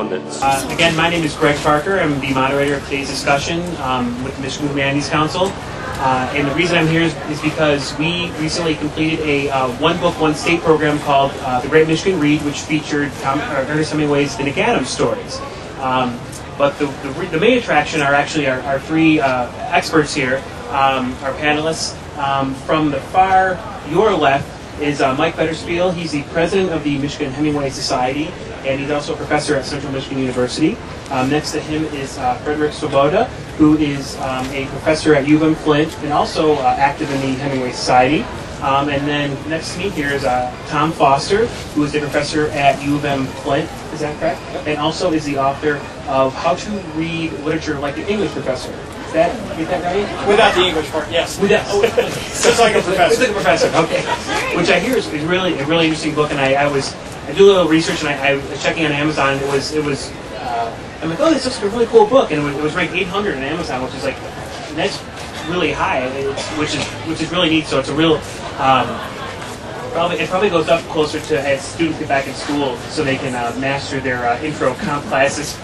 correspondence. Again, my name is Greg Parker. I'm the moderator of today's discussion with the Michigan Humanities Council. And the reason I'm here is because we recently completed a One Book, One State program called The Great Michigan Read, which featured Ernest Hemingway's The Nick Adams stories. But the main attraction are actually our three experts here, our panelists. From the far your left is Mike Federspeil. He's the president of the Michigan Hemingway Society, and he's also a professor at Central Michigan University. Next to him is Frederick Svoboda, who is a professor at U of M Flint and also active in the Hemingway Society. And then next to me here is Tom Foster, who is a professor at U of M Flint. Is that correct? Yep. And also is the author of How to Read Literature Like an English Professor. Get that right? Without the English part, yes. Just like a professor. Just like a professor, okay. Which I hear is really a really interesting book, and I do a little research, and I was checking on Amazon. It was I'm like, oh, this looks like a really cool book, and it was ranked 800 on Amazon, which is like that's really high, which is really neat. So it's a real it probably goes up closer to as students get back in school, so they can master their intro comp classes.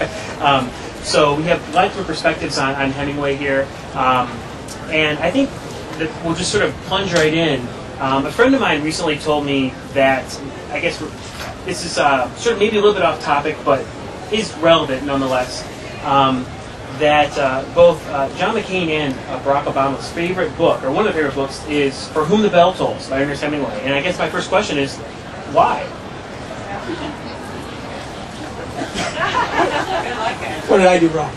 So we have lots of perspectives on Hemingway here, and I think that we'll just sort of plunge right in. A friend of mine recently told me that, I guess this is sort of maybe a little bit off topic, but is relevant nonetheless, that both John McCain and Barack Obama's favorite book, or one of their favorite books, is For Whom the Bell Tolls by Ernest Hemingway. And I guess my first question is, why? What did I do wrong?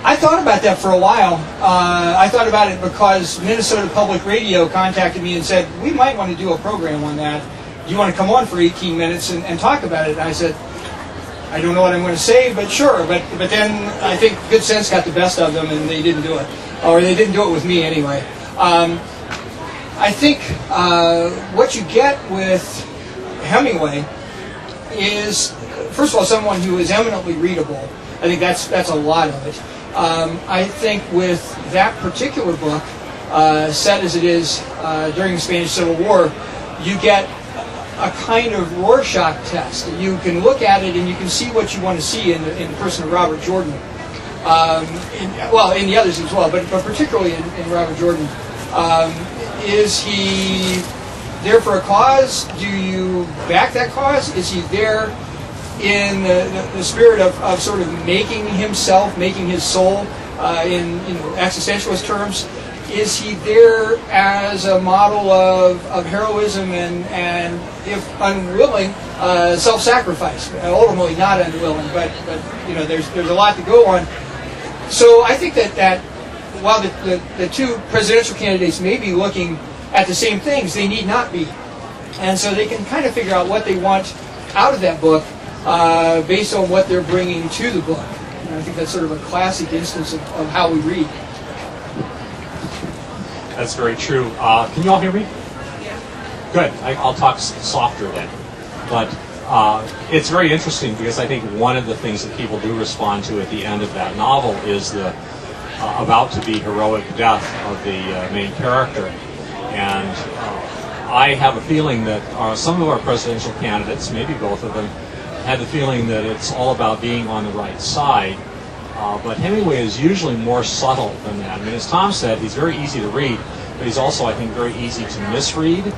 I thought about that for a while. I thought about it because Minnesota Public Radio contacted me and said, we might want to do a program on that. Do you want to come on for 18 minutes and talk about it? And I said, I don't know what I'm going to say, but sure. But then I think good sense got the best of them, and they didn't do it. Or they didn't do it with me anyway. I think what you get with Hemingway is, first of all, someone who is eminently readable. I think that's a lot of it. I think with that particular book, set as it is during the Spanish Civil War, you get a kind of Rorschach test. You can look at it and you can see what you want to see in the person of Robert Jordan. In the others as well, but particularly in Robert Jordan. Is he there for a cause? Do you back that cause? Is he there in the spirit of sort of making himself, making his soul in existentialist terms? Is he there as a model of heroism and if unwilling, self-sacrifice? Ultimately not unwilling, but there's a lot to go on. So I think that while the two presidential candidates may be looking at the same things, they need not be. And so they can kind of figure out what they want out of that book based on what they're bringing to the book. And I think that's sort of a classic instance of how we read. That's very true. Can you all hear me? Yeah. Good. I'll talk softer then. But it's very interesting because I think one of the things that people do respond to at the end of that novel is the about to be heroic death of the main character. And I have a feeling that some of our presidential candidates, maybe both of them, had the feeling that it's all about being on the right side. But Hemingway is usually more subtle than that. I mean, as Tom said, he's very easy to read, but he's also, I think, very easy to misread.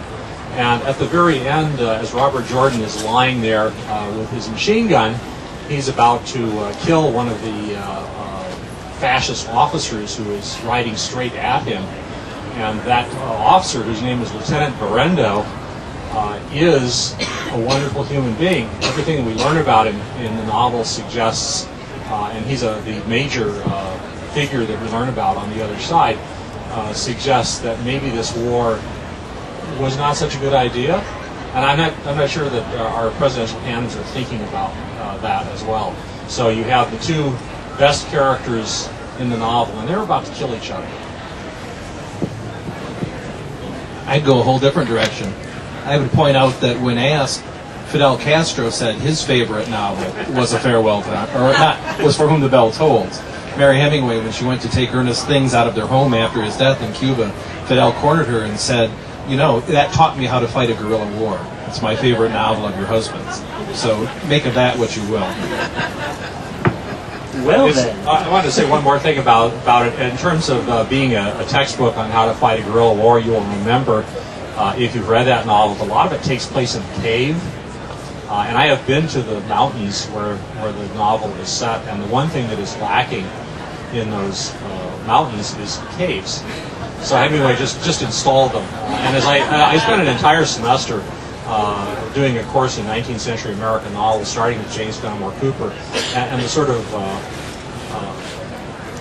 And at the very end, as Robert Jordan is lying there with his machine gun, he's about to kill one of the fascist officers who is riding straight at him. And that officer, whose name is Lieutenant Berendo, is a wonderful human being. Everything that we learn about him in the novel suggests, and he's the major figure that we learn about on the other side, suggests that maybe this war was not such a good idea. And I'm not sure that our presidential candidates are thinking about that as well. So you have the two best characters in the novel, and they're about to kill each other. I'd go a whole different direction. I would point out that when asked, Fidel Castro said his favorite novel was A Farewell to, or not, was For Whom the Bell Tolls. Mary Hemingway, when she went to take Ernest things out of their home after his death in Cuba, Fidel cornered her and said, you know, that taught me how to fight a guerrilla war. It's my favorite novel of your husband's. So make of that what you will. Well then. I wanted to say one more thing about it. In terms of being a textbook on how to fight a guerrilla war, you will remember, if you've read that novel, a lot of it takes place in a cave. And I have been to the mountains where the novel is set, and the one thing that is lacking in those mountains is caves. So Hemingway just installed them. And as I spent an entire semester doing a course in 19th century American novels, starting with James Fenimore Cooper, and the sort of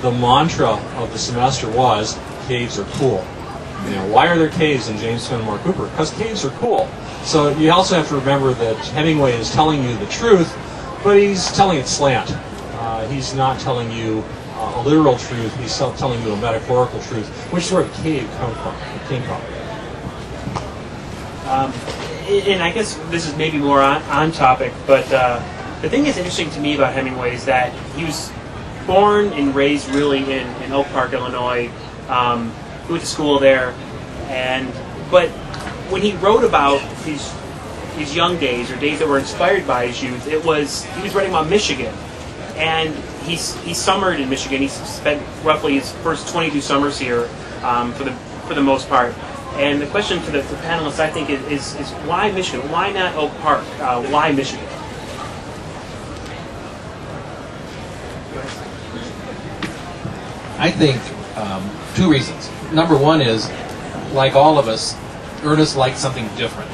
the mantra of the semester was, caves are cool. You know, why are there caves in James Fenimore Cooper? Because caves are cool. So you also have to remember that Hemingway is telling you the truth, but he's telling it slant. He's not telling you a literal truth. He's telling you a metaphorical truth, which is where the cave came from. And I guess this is maybe more on topic, but the thing that's interesting to me about Hemingway is that he was born and raised really in Oak Park, Illinois. He went to school there, but when he wrote about his young days or days that were inspired by his youth, he was writing about Michigan, and he summered in Michigan. He spent roughly his first 22 summers here for the most part. And the question to the panelists, I think, is why Michigan? Why not Oak Park? Why Michigan? I think two reasons. Number one is, like all of us, Ernest liked something different,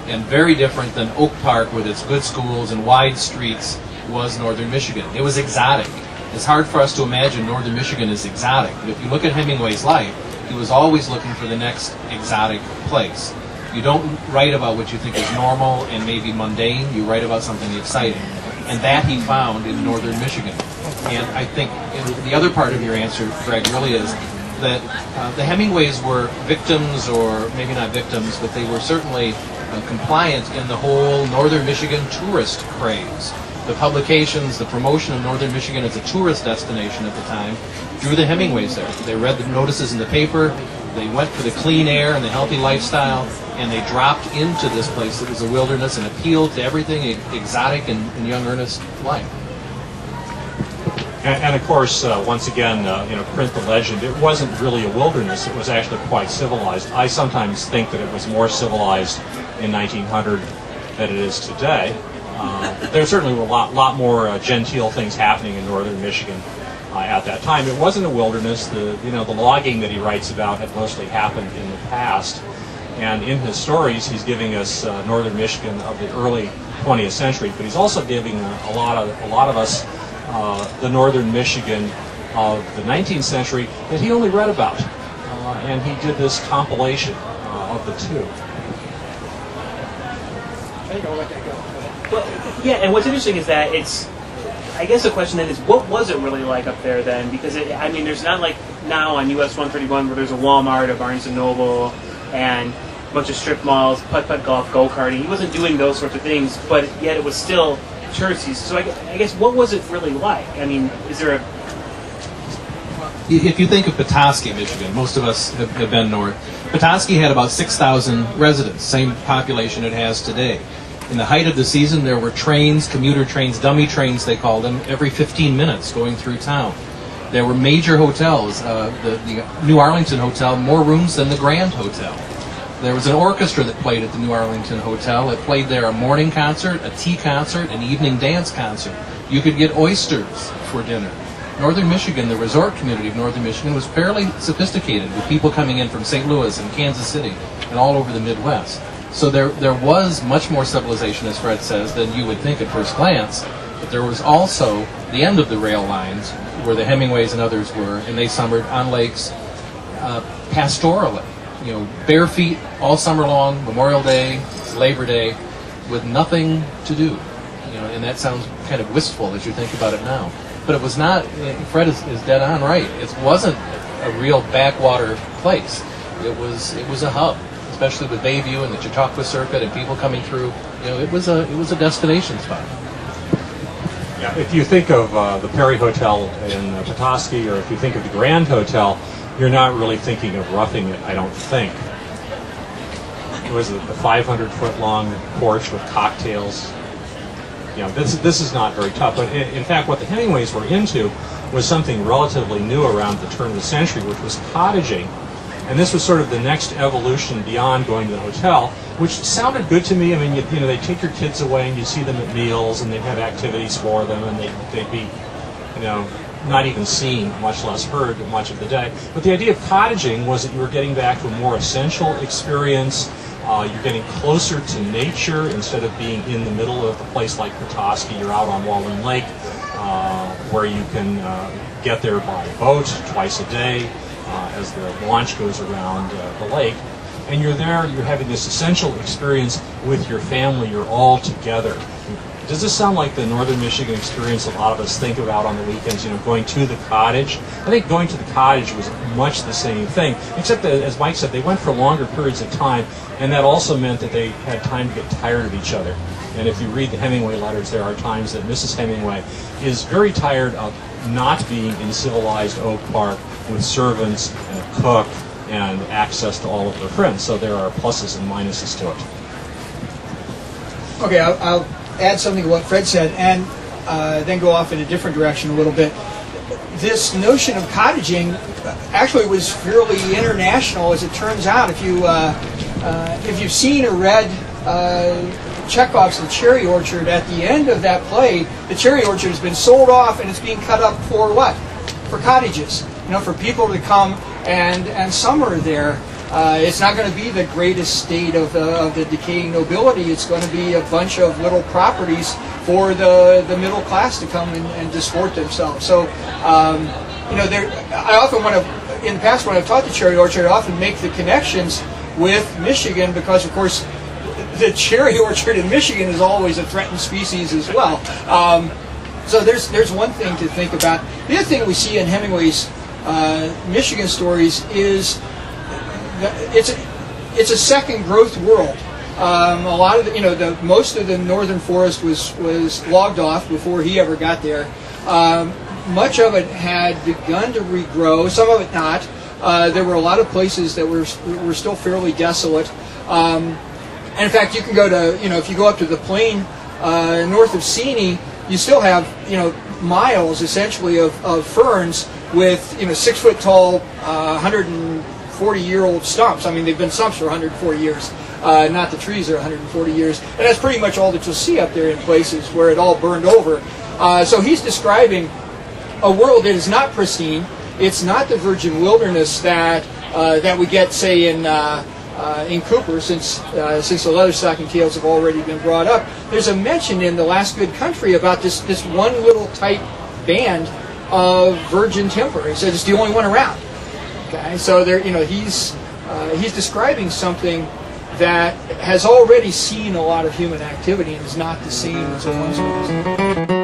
and very different than Oak Park with its good schools and wide streets was northern Michigan. It was exotic. It's hard for us to imagine northern Michigan is exotic, but if you look at Hemingway's life, he was always looking for the next exotic place. You don't write about what you think is normal and maybe mundane, you write about something exciting. And that he found in northern Michigan. And I think the other part of your answer, Greg, really is that the Hemingways were victims, or maybe not victims, but they were certainly compliant in the whole northern Michigan tourist craze. The publications, the promotion of northern Michigan as a tourist destination at the time drew the Hemingways there. They read the notices in the paper, they went for the clean air and the healthy lifestyle, and they dropped into this place that was a wilderness and appealed to everything exotic in young Ernest's life. And of course, once again, print the legend. It wasn't really a wilderness. It was actually quite civilized. I sometimes think that it was more civilized in 1900 than it is today. There certainly were a lot more genteel things happening in northern Michigan at that time. It wasn't a wilderness. The logging that he writes about had mostly happened in the past. And in his stories, he's giving us northern Michigan of the early 20th century, but he's also giving a lot of us the northern Michigan of the 19th century that he only read about. And he did this compilation of the two. Well, yeah, and what's interesting is that I guess the question then is, what was it really like up there then? Because, there's not like now on US 131 where there's a Walmart, a Barnes & Noble, and a bunch of strip malls, putt-putt golf, go-karting. He wasn't doing those sorts of things, but yet it was still touristy. So I guess what was it really like? Is there a... If you think of Petoskey, Michigan, most of us have been north. Petoskey had about 6,000 residents, same population it has today. In the height of the season, there were trains, commuter trains, dummy trains they called them, every 15 minutes going through town. There were major hotels. The New Arlington Hotel, more rooms than the Grand Hotel. There was an orchestra that played at the New Arlington Hotel. It played there a morning concert, a tea concert, an evening dance concert. You could get oysters for dinner. Northern Michigan, the resort community of Northern Michigan, was fairly sophisticated, with people coming in from St. Louis and Kansas City and all over the Midwest. So there was much more civilization, as Fred says, than you would think at first glance. But there was also the end of the rail lines, where the Hemingways and others were, and they summered on lakes pastorally. Bare feet all summer long, Memorial Day, Labor Day, with nothing to do. And that sounds kind of wistful as you think about it now. But it was not, Fred is dead on right. It wasn't a real backwater place. It was a hub, especially with Bayview and the Chautauqua Circuit and people coming through. It was a destination spot. Yeah, if you think of the Perry Hotel in Petoskey, or if you think of the Grand Hotel, you're not really thinking of roughing it, I don't think. was the 500-foot long porch with cocktails. You know, this is not very tough. But in fact, what the Hemingways were into was something relatively new around the turn of the century, which was cottaging. And this was sort of the next evolution beyond going to the hotel, which sounded good to me. I mean, you know, they'd take your kids away and you'd see them at meals and they'd have activities for them and they'd be, you know, not even seen, much less heard much of the day. But the idea of cottaging was that you were getting back to a more essential experience. You're getting closer to nature instead of being in the middle of a place like Petoskey. You're out on Walden Lake, where you can get there by boat twice a day as the launch goes around the lake. And you're there, you're having this essential experience with your family. You're all together. Does this sound like the Northern Michigan experience a lot of us think about on the weekends, you know, going to the cottage? I think going to the cottage was much the same thing, except that, as Mike said, they went for longer periods of time, and that also meant that they had time to get tired of each other. And if you read the Hemingway letters, there are times that Mrs. Hemingway is very tired of not being in civilized Oak Park with servants and a cook and access to all of her friends. So there are pluses and minuses to it. Okay, I'll add something to what Fred said and then go off in a different direction a little bit. This notion of cottaging actually was fairly international, as it turns out. If you've seen or read Chekhov's The Cherry Orchard, at the end of that play, the cherry orchard has been sold off and it's being cut up for what? For cottages, you know, for people to come and summer there. It's not going to be the great estate of the decaying nobility. It's going to be a bunch of little properties for the middle class to come and disport themselves. So, you know, I often in the past when I've taught the cherry orchard, I often make the connections with Michigan because, of course, the cherry orchard in Michigan is always a threatened species as well. So there's one thing to think about. The other thing we see in Hemingway's Michigan stories is it's a second growth world. A lot of most of the northern forest was logged off before he ever got there. Much of it had begun to regrow, some of it not. There were a lot of places that were still fairly desolate. And in fact, you can go to, if you go up to the plain north of Seney, you still have, miles essentially of ferns with, 6 foot tall, 140-year-old stumps. I mean, they've been stumps for 140 years. Not the trees are 140 years. And that's pretty much all that you'll see up there in places where it all burned over. So he's describing a world that is not pristine. It's not the virgin wilderness that we get, say, in Cooper, since the Leatherstocking Tales have already been brought up. There's a mention in The Last Good Country about this one little tight band of virgin timber. He says it's the only one around. Okay, so there, he's describing something that has already seen a lot of human activity and is not the same as it once was.